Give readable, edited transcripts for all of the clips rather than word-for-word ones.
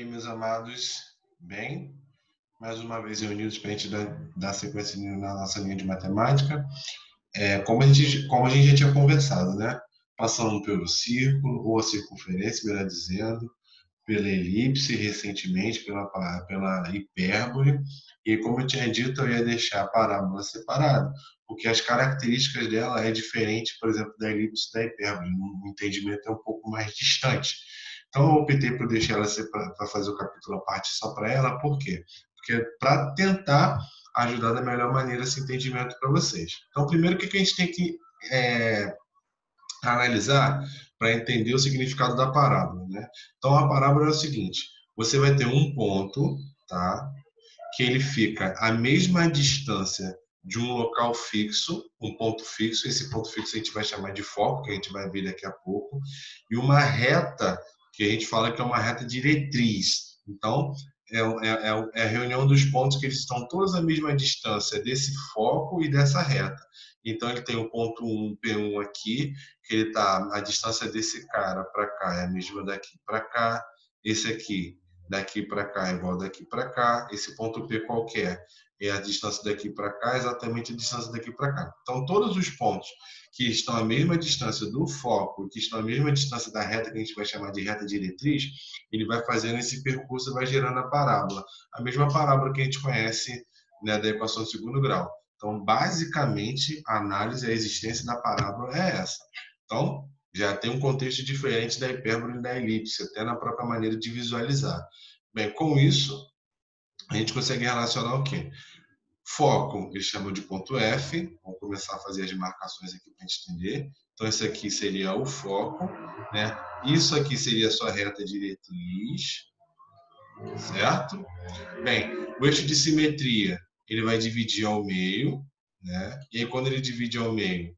dia, meus amados. Bem, mais uma vez reunidos para a gente dar sequência na nossa linha de matemática. Como a gente já tinha conversado, né? Passando pelo círculo, ou a circunferência, melhor dizendo, pela elipse, recentemente pela hipérbole. E como eu tinha dito, eu ia deixar a parábola separada, porque as características dela é diferente, por exemplo, da elipse e da hipérbole. O entendimento é um pouco mais distante. Então, eu optei por deixar ela para fazer o capítulo à parte só para ela. Por quê? Porque para tentar ajudar da melhor maneira esse entendimento para vocês. Então, primeiro, o que a gente tem que analisar para entender o significado da parábola, né? Então, a parábola é o seguinte: você vai ter um ponto, tá? Que ele fica à mesma distância de um local fixo, um ponto fixo. Esse ponto fixo a gente vai chamar de foco, que a gente vai ver daqui a pouco, e uma reta que a gente fala que é uma reta diretriz. Então, é a reunião dos pontos que eles estão todos à mesma distância desse foco e dessa reta. Então, ele tem o ponto 1, P1 aqui, que ele está a distância desse cara para cá é a mesma daqui para cá. Esse aqui, daqui para cá é igual daqui para cá. Esse ponto P qualquer é a distância daqui para cá, exatamente a distância daqui para cá. Então, todos os pontos que estão à mesma distância do foco, que estão à mesma distância da reta, que a gente vai chamar de reta diretriz, ele vai fazendo esse percurso e vai gerando a parábola. A mesma parábola que a gente conhece, né, da equação de segundo grau. Então, basicamente, a análise, a existência da parábola é essa. Então, já tem um contexto diferente da hipérbole e da elipse, até na própria maneira de visualizar. Bem, com isso, a gente consegue relacionar o quê? Foco, eles chamam de ponto F. Vamos começar a fazer as marcações aqui para a gente entender. Então, esse aqui seria o foco, né? Isso aqui seria a sua reta diretriz, certo? Bem, o eixo de simetria, ele vai dividir ao meio, né? E aí, quando ele divide ao meio,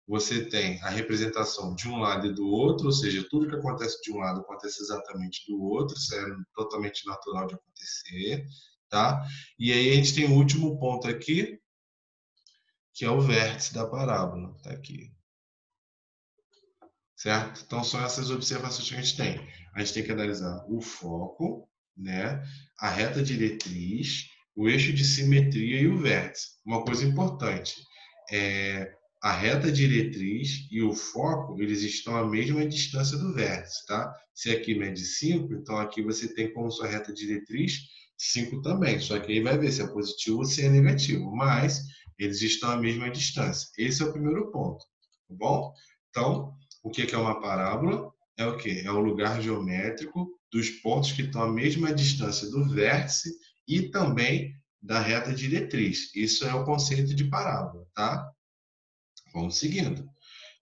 você tem a representação de um lado e do outro, ou seja, tudo que acontece de um lado acontece exatamente do outro, isso é totalmente natural de acontecer, tá? E aí a gente tem o último ponto aqui, que é o vértice da parábola, tá aqui. Certo? Então são essas observações que a gente tem. A gente tem que analisar o foco, né? A reta diretriz, o eixo de simetria e o vértice. Uma coisa importante, a reta diretriz e o foco, eles estão à mesma distância do vértice, tá? Se aqui mede 5, então aqui você tem como sua reta diretriz 5 também. Só que aí vai ver se é positivo ou se é negativo. Mas eles estão à mesma distância. Esse é o primeiro ponto, tá bom? Então, o que é uma parábola? É o quê? É o lugar geométrico dos pontos que estão à mesma distância do vértice e também da reta diretriz. Isso é o conceito de parábola, tá? Vamos seguindo.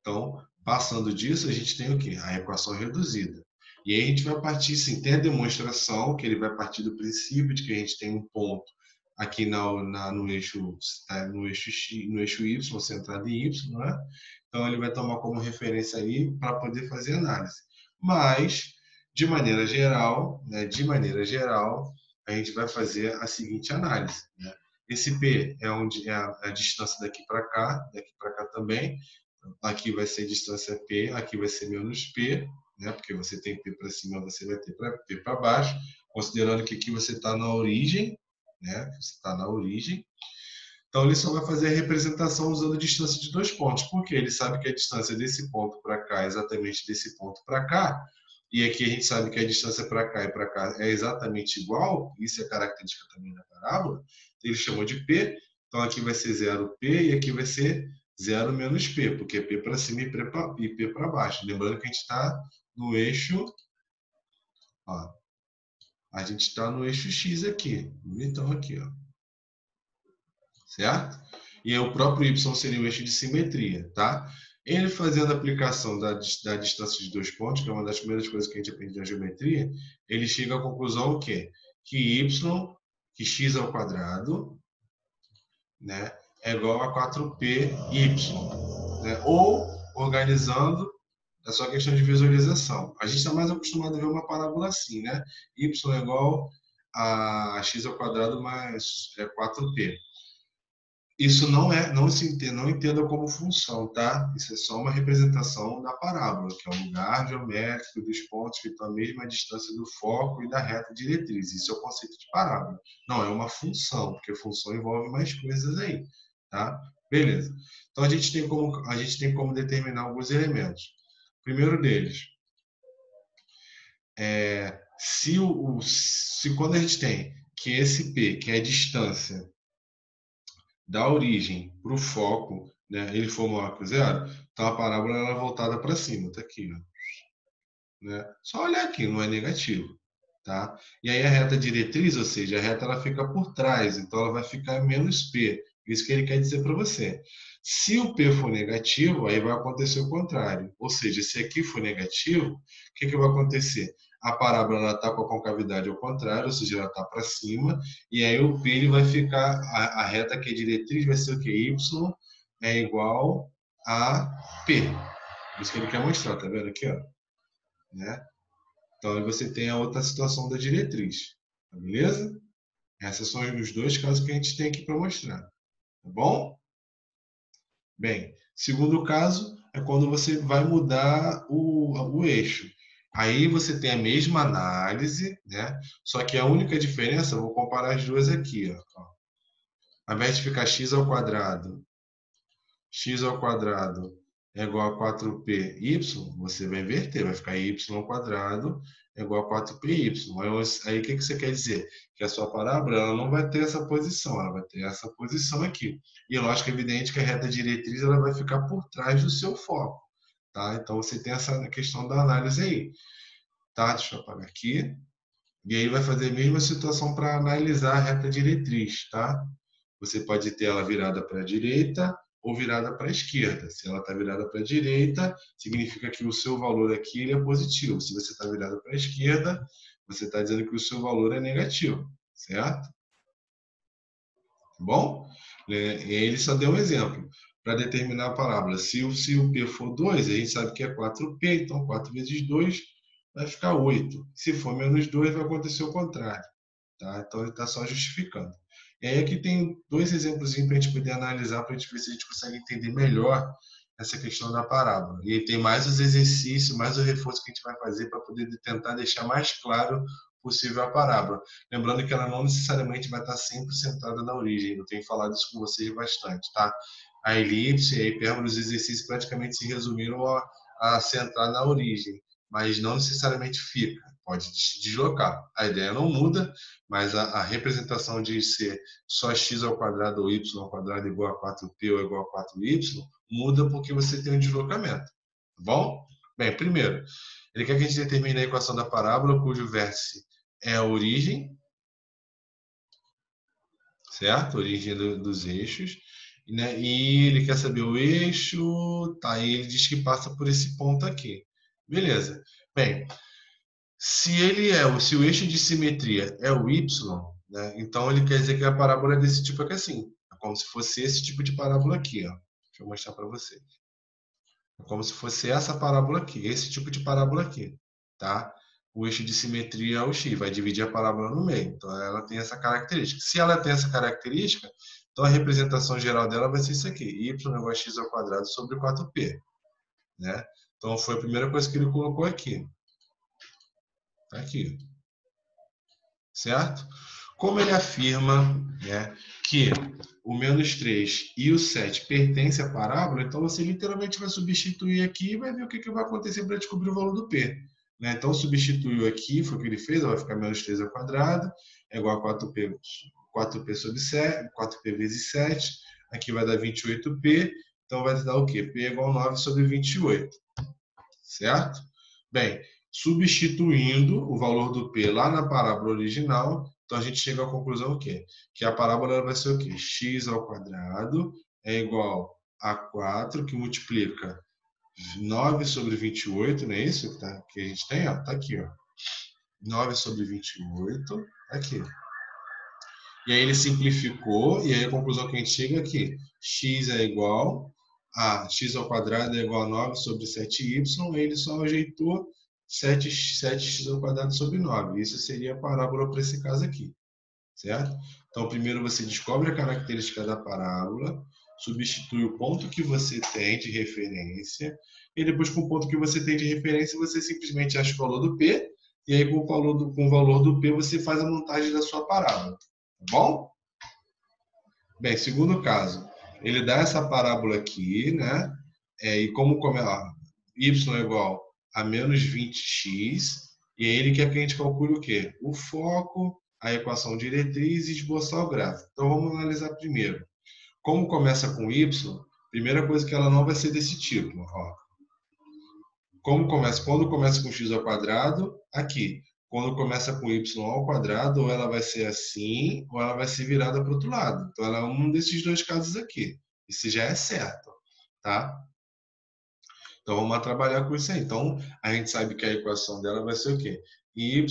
Então, passando disso, a gente tem o quê? A equação reduzida. E aí a gente vai partir, sim, tem a demonstração, que ele vai partir do princípio de que a gente tem um ponto aqui no eixo X, no eixo Y, centrado em Y, né? Então ele vai tomar como referência aí para poder fazer análise. Mas, de maneira geral, né, a gente vai fazer a seguinte análise, né? Esse P é onde é a distância daqui para cá também. Aqui vai ser distância P, aqui vai ser menos P, né? Porque você tem P para cima, você vai ter P para baixo, considerando que aqui você está na origem, né? Você está na origem. Então, ele só vai fazer a representação usando a distância de dois pontos, porque ele sabe que a distância desse ponto para cá é exatamente desse ponto para cá, e aqui a gente sabe que a distância para cá e para cá é exatamente igual, isso é característica também da parábola, ele chamou de P, então aqui vai ser 0P e aqui vai ser 0 menos P, porque é P para cima e P para baixo. Lembrando que a gente está no eixo, ó, a gente está no eixo X aqui, então aqui, ó, certo? E aí o próprio Y seria o eixo de simetria, tá? Ele fazendo a aplicação da distância de dois pontos, que é uma das primeiras coisas que a gente aprende na geometria, ele chega à conclusão o quê? Que x ao quadrado, né, é igual a 4py, né? Ou, organizando, é só questão de visualização. A gente está mais acostumado a ver uma parábola assim, né? Y é igual a x ao quadrado mais 4p. Isso não entenda como função, tá? Isso é só uma representação da parábola, que é o lugar geométrico dos pontos que estão à mesma distância do foco e da reta diretriz. Isso é o conceito de parábola. Não é uma função, porque função envolve mais coisas aí, tá? Beleza. Então a gente tem como determinar alguns elementos. O primeiro deles é se quando a gente tem que esse P, que é a distância da origem para o foco, né, ele for maior que o zero, então a parábola ela é voltada para cima, tá aqui, ó, né? Só olhar aqui, não é negativo, tá? E aí a reta diretriz, ou seja, a reta ela fica por trás, então ela vai ficar menos P. Isso que ele quer dizer para você. Se o P for negativo, aí vai acontecer o contrário. Ou seja, se aqui for negativo, o que, que vai acontecer? A parábola está com a concavidade ao contrário, ou seja, ela está para cima, e aí o P ele vai ficar, a reta que é diretriz vai ser o que? Y é igual a P. Isso que ele quer mostrar, tá vendo aqui, ó? Né? Então, aí você tem a outra situação da diretriz, tá beleza? Esses são os dois casos que a gente tem aqui para mostrar, tá bom? Bem, segundo caso é quando você vai mudar o eixo. Aí você tem a mesma análise, né? Só que a única diferença, eu vou comparar as duas aqui, ó. Ao invés de ficar x ao quadrado é igual a 4py, você vai inverter, vai ficar y ao quadrado é igual a 4py. Aí o que você quer dizer? Que a sua parábola ela não vai ter essa posição, ela vai ter essa posição aqui. E lógico, é evidente que a reta diretriz ela vai ficar por trás do seu foco. Tá? Então você tem essa questão da análise aí. Tá? Deixa eu apagar aqui. E aí vai fazer a mesma situação para analisar a reta diretriz, tá? Você pode ter ela virada para a direita ou virada para a esquerda. Se ela está virada para a direita, significa que o seu valor aqui ele é positivo. Se você está virado para a esquerda, você está dizendo que o seu valor é negativo, certo? Tá bom? E aí ele só deu um exemplo. Para determinar a parábola, se o P for 2, a gente sabe que é 4P, então 4 vezes 2 vai ficar 8. Se for menos 2, vai acontecer o contrário. Tá? Então ele está só justificando. E aí aqui tem dois exemplos para a gente poder analisar, para a gente ver se a gente consegue entender melhor essa questão da parábola. E aí tem mais os exercícios, mais o reforço que a gente vai fazer para poder tentar deixar mais claro possível a parábola. Lembrando que ela não necessariamente vai estar sempre centrada na origem. Eu tenho falado isso com vocês bastante, tá? A elipse e a hipérbole, os exercícios praticamente se resumiram a centrar na origem, mas não necessariamente fica. Pode se deslocar. A ideia não muda, mas a representação de ser só x ao quadrado ou y ao quadrado igual a 4p ou igual a 4y muda porque você tem um deslocamento. Tá bom? Bem, primeiro, ele quer que a gente determine a equação da parábola cujo vértice é a origem, certo? A origem dos eixos. Né? E ele quer saber o eixo, tá? E ele diz que passa por esse ponto aqui. Beleza. Bem, se o eixo de simetria é o y, né, então ele quer dizer que a parábola é desse tipo aqui assim. É como se fosse esse tipo de parábola aqui, ó. Deixa eu mostrar para você. É como se fosse essa parábola aqui, esse tipo de parábola aqui, tá? O eixo de simetria é o x, vai dividir a parábola no meio. Então ela tem essa característica. Se ela tem essa característica, então a representação geral dela vai ser isso aqui, y igual a x ao quadrado sobre 4p, né? Então foi a primeira coisa que ele colocou aqui. Tá aqui, certo? Como ele afirma, né, que o menos 3 e o 7 pertencem à parábola, então você literalmente vai substituir aqui e vai ver o que vai acontecer para descobrir o valor do P. Né? Então, substituiu aqui, foi o que ele fez, vai ficar menos 3 ao quadrado, é igual a 4P sobre 7, 4P vezes 7, aqui vai dar 28P, então vai dar o quê? P é igual a 9 sobre 28, certo? Bem, substituindo o valor do P lá na parábola original, então a gente chega à conclusão o quê? Que a parábola vai ser o quê? X ao quadrado é igual a 4, que multiplica 9 sobre 28, não é isso que a gente tem? Ó, tá aqui, ó. 9 sobre 28, aqui. E aí ele simplificou, e aí a conclusão que a gente chega é que x é igual a x ao quadrado é igual a 9 sobre 7y, e ele só ajeitou 7x ao quadrado sobre 9. Isso seria a parábola para esse caso aqui. certo? Então, primeiro você descobre a característica da parábola, substitui o ponto que você tem de referência, e depois com o ponto que você tem de referência, você simplesmente acha o valor do P, e aí com o valor do P você faz a montagem da sua parábola. Tá bom? Bem, segundo caso, ele dá essa parábola aqui, né? E como y é igual a menos 20x, e aí ele quer que a gente calcule o quê? O foco, a equação diretriz e esboçar o gráfico. Então vamos analisar primeiro. Como começa com y, primeira coisa que ela não vai ser desse tipo. Ó. Quando começa com x ao quadrado, aqui. Quando começa com y ao quadrado, ou ela vai ser assim, ou ela vai ser virada para o outro lado. Então, ela é um desses dois casos aqui. Isso já é certo, tá? Então, vamos trabalhar com isso aí. Então, a gente sabe que a equação dela vai ser o quê? Y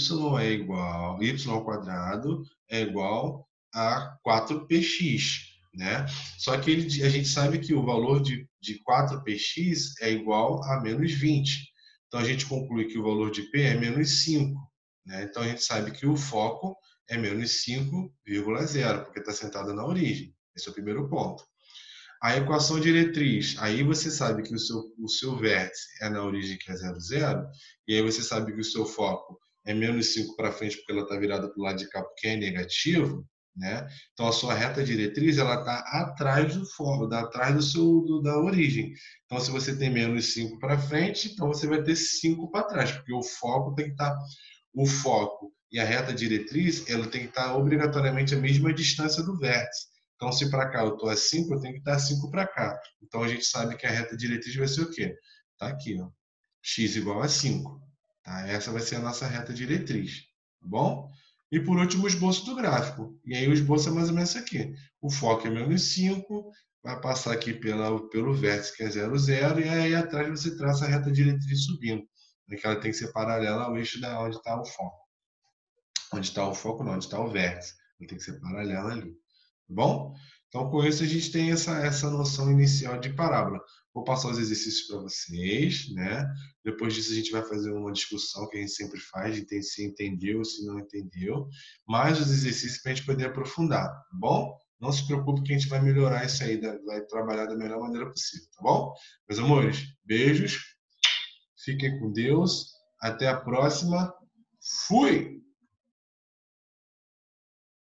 ao quadrado é igual a 4px, né? Só que a gente sabe que o valor de 4px é igual a menos 20. Então, a gente conclui que o valor de P é menos 5, né? Então, a gente sabe que o foco é menos 5,0, porque está sentado na origem. Esse é o primeiro ponto. A equação diretriz, aí você sabe que o seu vértice é na origem que é 0, 0, e aí você sabe que o seu foco é menos 5 para frente porque ela está virada para o lado de cá porque é negativo, né? Então a sua reta diretriz ela está atrás do foco, atrás da origem. Então se você tem menos 5 para frente, então você vai ter 5 para trás, porque o foco tem que estar o foco e a reta diretriz, ela tem que estar obrigatoriamente a mesma distância do vértice. Então, se para cá eu estou a 5, eu tenho que estar 5 para cá. Então, a gente sabe que a reta diretriz vai ser o quê? Está aqui, ó. X igual a 5. Tá? Essa vai ser a nossa reta diretriz. Tá bom? E por último, o esboço do gráfico. E aí o esboço é mais ou menos isso aqui. O foco é menos 5, vai passar aqui pelo vértice que é 0, 0, e aí atrás você traça a reta diretriz subindo. Que ela tem que ser paralela ao eixo da onde está o foco. Onde está o foco, não, onde está o vértice. Ela tem que ser paralela ali. Tá bom? Então, com isso, a gente tem essa noção inicial de parábola. Vou passar os exercícios para vocês, né? Depois disso, a gente vai fazer uma discussão que a gente sempre faz, de se entendeu ou se não entendeu, mais os exercícios para a gente poder aprofundar, tá bom? Não se preocupe que a gente vai melhorar isso aí, vai trabalhar da melhor maneira possível, tá bom? Meus amores, beijos, fiquem com Deus, até a próxima, fui!